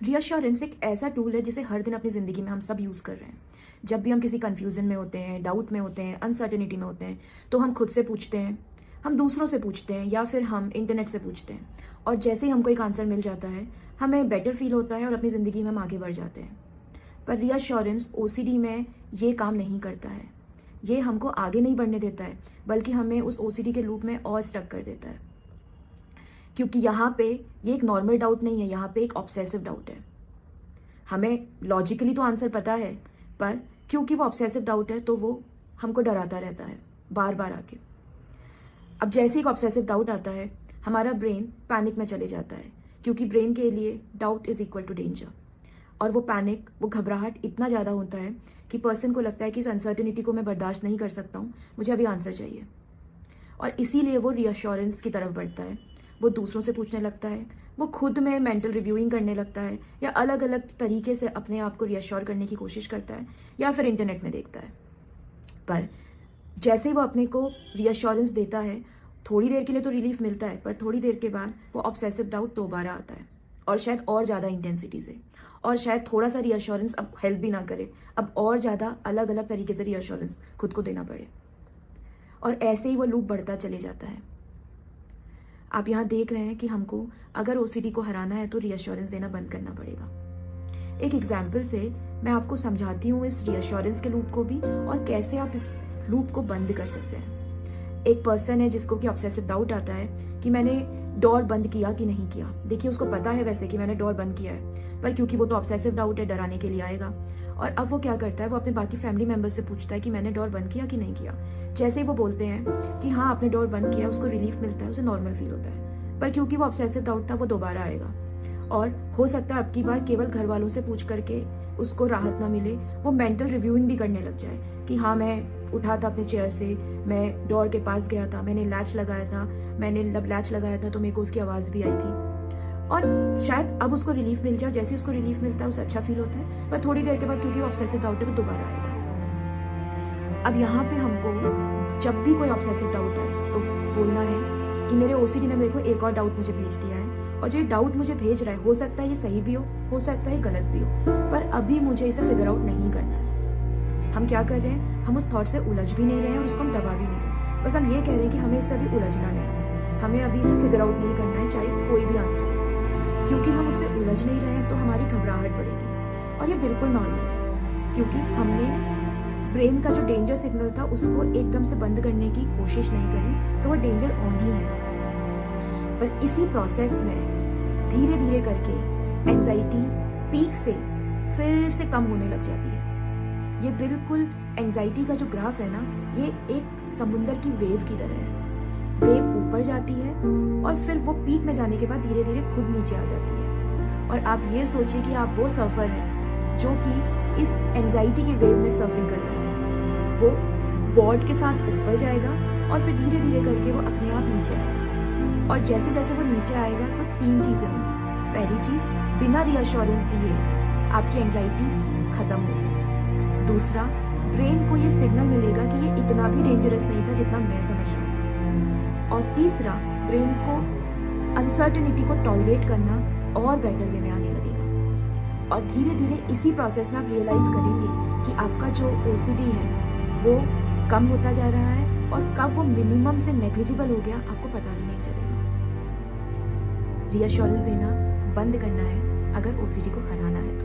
Reassurance एक ऐसा tool है जिसे हर दिन अपनी ज़िंदगी में हम सब यूज़ कर रहे हैं। जब भी हम किसी कन्फ्यूज़न में होते हैं, डाउट में होते हैं, अनसर्टेनिटी में होते हैं, तो हम खुद से पूछते हैं, हम दूसरों से पूछते हैं या फिर हम इंटरनेट से पूछते हैं। और जैसे ही हमको एक आंसर मिल जाता है, हमें बेटर फ़ील होता है और अपनी ज़िंदगी में हम आगे बढ़ जाते हैं। पर रीअश्योरेंस ओसीडी में ये काम नहीं करता है। ये हमको आगे नहीं बढ़ने देता है, बल्कि हमें उस ओसीडी के लूप में और स्टक कर देता है। क्योंकि यहाँ पे ये एक नॉर्मल डाउट नहीं है, यहाँ पे एक ऑब्सेसिव डाउट है। हमें लॉजिकली तो आंसर पता है, पर क्योंकि वो ऑब्सेसिव डाउट है तो वो हमको डराता रहता है बार बार आके। अब जैसे एक ऑब्सेसिव डाउट आता है, हमारा ब्रेन पैनिक में चले जाता है, क्योंकि ब्रेन के लिए doubt is equal to danger. और वो पैनिक, वो घबराहट इतना ज़्यादा होता है कि पर्सन को लगता है कि इस अनसर्टेनिटी को मैं बर्दाश्त नहीं कर सकता हूँ, मुझे अभी आंसर चाहिए। और इसीलिए वो रीअश्योरेंस की तरफ बढ़ता है। वो दूसरों से पूछने लगता है, वो खुद में मेंटल रिव्यूइंग करने लगता है, या अलग अलग तरीके से अपने आप को रीअश्योर करने की कोशिश करता है, या फिर इंटरनेट में देखता है। पर जैसे ही वो अपने को रीअश्योरेंस देता है, थोड़ी देर के लिए तो रिलीफ मिलता है, पर थोड़ी देर के बाद वो ऑब्सेसिव डाउट दोबारा आता है, और शायद और ज़्यादा इंटेंसिटी से। और शायद थोड़ा सा रीअश्योरेंस अब हेल्प भी ना करे, अब और ज़्यादा अलग अलग तरीके से रीअश्योरेंस खुद को देना पड़े, और ऐसे ही वो लूप बढ़ता चले जाता है। आप यहाँ देख रहे हैं कि हमको अगर ओसीडी को हराना है तो रीअश्योरेंस देना बंद करना पड़ेगा। एक एग्जाम्पल से मैं आपको समझाती हूँ इस रीअश्योरेंस के लूप को भी, और कैसे आप इस लूप को बंद कर सकते हैं। एक पर्सन है जिसको कि ऑब्सेसिव डाउट आता है कि मैंने डोर बंद किया कि नहीं किया। देखिए, उसको पता है वैसे कि मैंने डोर बंद किया है, पर क्योंकि वो तो ऑब्सेसिव डाउट है, डराने के लिए आएगा। और अब वो क्या करता है, वो अपने बाकी फैमिली मेंबर से पूछता है कि मैंने डोर बंद किया कि नहीं किया। जैसे ही वो बोलते हैं कि हाँ आपने डोर बंद किया, उसको रिलीफ मिलता है, उसे नॉर्मल फील होता है। पर क्योंकि वो ऑब्सेसिव डाउट था, वो दोबारा आएगा, और हो सकता है अब की बार केवल घर वालों से पूछ करके उसको राहत ना मिले, वो मेंटल रिव्यूइंग भी करने लग जाए कि हाँ मैं उठा था अपने चेयर से, मैं डोर के पास गया था, मैंने लैच लगाया था, मैंने लैच लगाया था तो मेरे को उसकी आवाज़ भी आई थी। और शायद अब उसको रिलीफ मिल जाए। जैसे उसको रिलीफ मिलता है उसे अच्छा फील होता है, पर थोड़ी देर के बाद क्योंकि वो ऑब्सेसिव डाउट है वो दोबारा आएगा। अब यहाँ पे हमको जब भी कोई ऑब्सेसिव डाउट आए तो बोलना है कि मेरे ओसीडी ने देखो एक और डाउट मुझे भेज दिया है, और जो डाउट मुझे भेज रहा है हो सकता है ये सही भी हो सकता है गलत भी हो, पर अभी मुझे इसे फिगर आउट नहीं करना है। हम क्या कर रहे हैं, हम उस थॉट से उलझ भी नहीं रहे हैं और उसको हम दबा भी नहीं रहे, बस हम ये कह रहे हैं कि हमें इससे अभी उलझना नहीं है, हमें अभी इसे फिगर आउट नहीं करना है, चाहे कोई भी आंसर हो। क्योंकि हम उससे उलझ नहीं रहे हैं तो हमारी घबराहट बढ़ेगी, और ये बिल्कुल नॉर्मल है, क्योंकि हमने ब्रेन का जो डेंजर सिग्नल था उसको एकदम से बंद करने की कोशिश नहीं करी, तो वो डेंजर ऑन ही है। पर इसी प्रोसेस में धीरे धीरे करके एंजाइटी पीक से फिर से कम होने लग जाती है। ये बिल्कुल एंजाइटी का जो ग्राफ है ना, ये एक समुंदर की वेव की तरह है। वेव ऊपर जाती है और फिर वो पीक में जाने के बाद धीरे धीरे खुद नीचे आ जाती है। और आप ये सोचिए कि आप वो सर्फर हैं जो कि इस एंजाइटी की वेव में सर्फिंग कर रहे हैं। वो बोर्ड के साथ ऊपर जाएगा और फिर धीरे धीरे करके वो अपने आप नीचे आएगा, और जैसे जैसे वो नीचे आएगा तो 3 चीज़ें होंगी। पहली चीज़, बिना रीअश्योरेंस दिए आपकी एंजाइटी खत्म होगी। दूसरा, ब्रेन को ये सिग्नल मिलेगा कि ये इतना भी डेंजरस नहीं था जितना मैं समझ रहा था। और तीसरा, ब्रेन को अनसर्टेनिटी को टॉलरेट करना और बेटर वे में आने लगेगा। और धीरे धीरे इसी प्रोसेस में आप रियलाइज करेंगे कि आपका जो ओसीडी है वो कम होता जा रहा है, और कब वो मिनिमम से नेग्लिजिबल हो गया आपको पता भी नहीं चलेगा। रीअश्योरेंस देना बंद करना है अगर ओसीडी को हराना है तो।